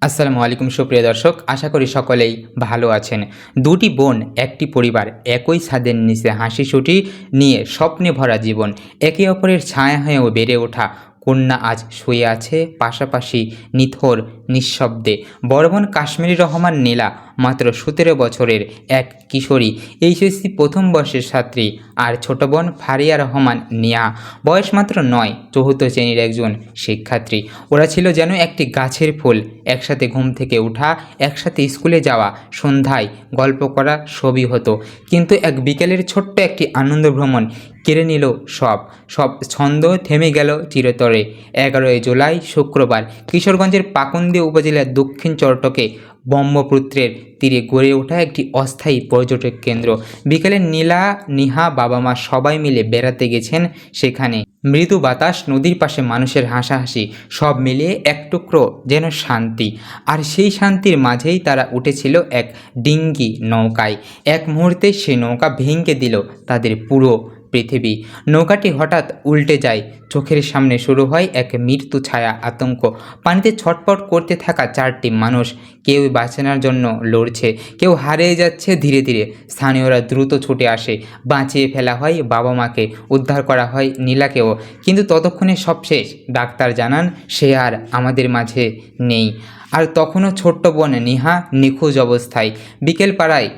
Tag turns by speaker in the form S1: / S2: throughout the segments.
S1: আসসালামু আলাইকুম সুপ্রিয় দর্শক, আশা করি সকলেই ভালো আছেন। দুটি বোন, একটি পরিবার, একই ছাদের নিচে হাসি-খুশি নিয়ে স্বপ্নে ভরা জীবন। একে অপরের ছায়া হয়েও বেড়ে ওঠা কন্যা আজ শুয়ে আছে পাশাপাশি নিথর নিঃশব্দে। বড় বোন কাশ্মীরি রহমান নীলা মাত্র 17 বছরের এক কিশোরী, এইচএসসি প্রথম বর্ষের ছাত্রী। আর ছোট বোন ফারিয়া রহমান নিয়া, বয়স মাত্র 9, চতুর্থ শ্রেণীর একজন শিক্ষার্থী। ওরা ছিল যেন একটি গাছের ফুল, একসাথে ঘুম থেকে ওঠা, একসাথে স্কুলে যাওয়া, সন্ধ্যায় গল্প করা সবই হতো। কিন্তু এক বিকেলের ছোট্ট একটি আনন্দ ভ্রমণ কেড়ে নিল সব সব ছন্দ থেমে গেল চিরতরে। 11ই জুলাই শুক্রবার কিশোরগঞ্জের পাকুন্দি উপজেলার দক্ষিণ চরটকে ব্রহ্মপুত্রের তীরে গড়ে ওঠা একটি অস্থায়ী পর্যটক কেন্দ্র। বিকেলে নীলা, নিহা, বাবা মা সবাই মিলে বেড়াতে গেছেন সেখানে। মৃদু বাতাস, নদীর পাশে মানুষের হাসাহাসি, সব মিলিয়ে এক টুকরো যেন শান্তি। আর সেই শান্তির মাঝেই তারা উঠেছিল এক ডিঙ্গি নৌকায়। এক মুহূর্তে সে নৌকা ভেঙে দিল তাদের পুরো পৃথিবী। নৌকাটি হঠাৎ উল্টে যায়, চোখের সামনে শুরু হয় এক মৃত্যু ছায়া আতঙ্ক। পানিতে ছটপট করতে থাকা 4টি মানুষ, কেউ বাঁচানোর জন্য লড়ছে, কেউ হারিয়ে যাচ্ছে ধীরে ধীরে। স্থানীয়রা দ্রুত ছুটে আসে, বাঁচিয়ে ফেলা হয় বাবা মাকে, উদ্ধার করা হয় নীলাকেও। কিন্তু ততক্ষণে সব শেষ। ডাক্তার জানান সে আর আমাদের মাঝে নেই। আর তখনও ছোট্ট বোন নিহা নিখোঁজ অবস্থায়। বিকেল পাড়ায়,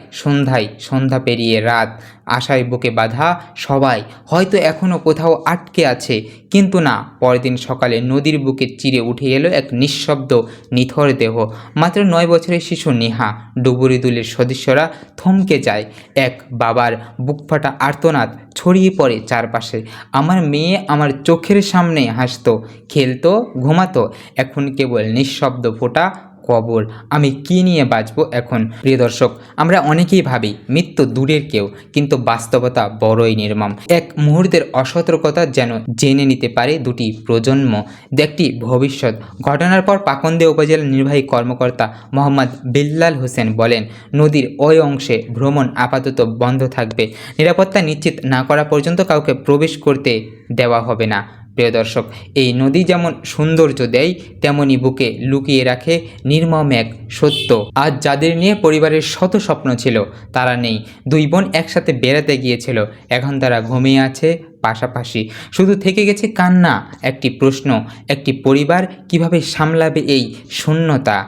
S1: সন্ধ্যা পেরিয়ে রাত, আশায় বুকে বাঁধা সবাই হয়তো এখনও কোথাও আটকে আছে। কিন্তু না, পরদিন সকালে নদীর বুকে চিরে উঠে এলো এক নিঃশব্দ নিথর দেহ। মাত্র 9 বছরের শিশু নেহা। ডুবুরি দলের সদস্যরা থমকে যায়। এক বাবার বুকফাটা আর্তনাদ ছড়িয়ে পড়ে চারপাশে। আমার মেয়ে আমার চোখের সামনে হাসতো, খেলতো, ঘুমাতো, এখন কেবল নিঃশব্দ ফোঁটা কবর। আমি কি নিয়ে বাঁচবো এখন? প্রিয় দর্শক, আমরা অনেকেই ভাবি মৃত্যু দূরের কেউ, কিন্তু বাস্তবতা বড়ই নির্মম। এক মুহূর্তের অসতর্কতা যেন জেনে নিতে পারে দুটি প্রজন্ম, একটি ভবিষ্যৎ। ঘটনার পর পাকুন্দি উপজেলার নির্বাহী কর্মকর্তা মোহাম্মদ বিল্লাল হোসেন বলেন, নদীর ওই অংশে ভ্রমণ আপাতত বন্ধ থাকবে। নিরাপত্তা নিশ্চিত না করা পর্যন্ত কাউকে প্রবেশ করতে দেওয়া হবে না। প্রিয় দর্শক, এই নদী যেমন সৌন্দর্য দেয়, তেমনি বুকে লুকিয়ে রাখে নির্মম এক সত্য। আজ যাদের নিয়ে পরিবারের শত স্বপ্ন ছিল তারা নেই। দুই বোন একসাথে বেড়াতে গিয়েছিল, এখন তারা ঘুমিয়ে আছে পাশাপাশি। শুধু থেকে গেছে কান্না, একটি প্রশ্ন, একটি পরিবার কিভাবে সামলাবে এই শূন্যতা।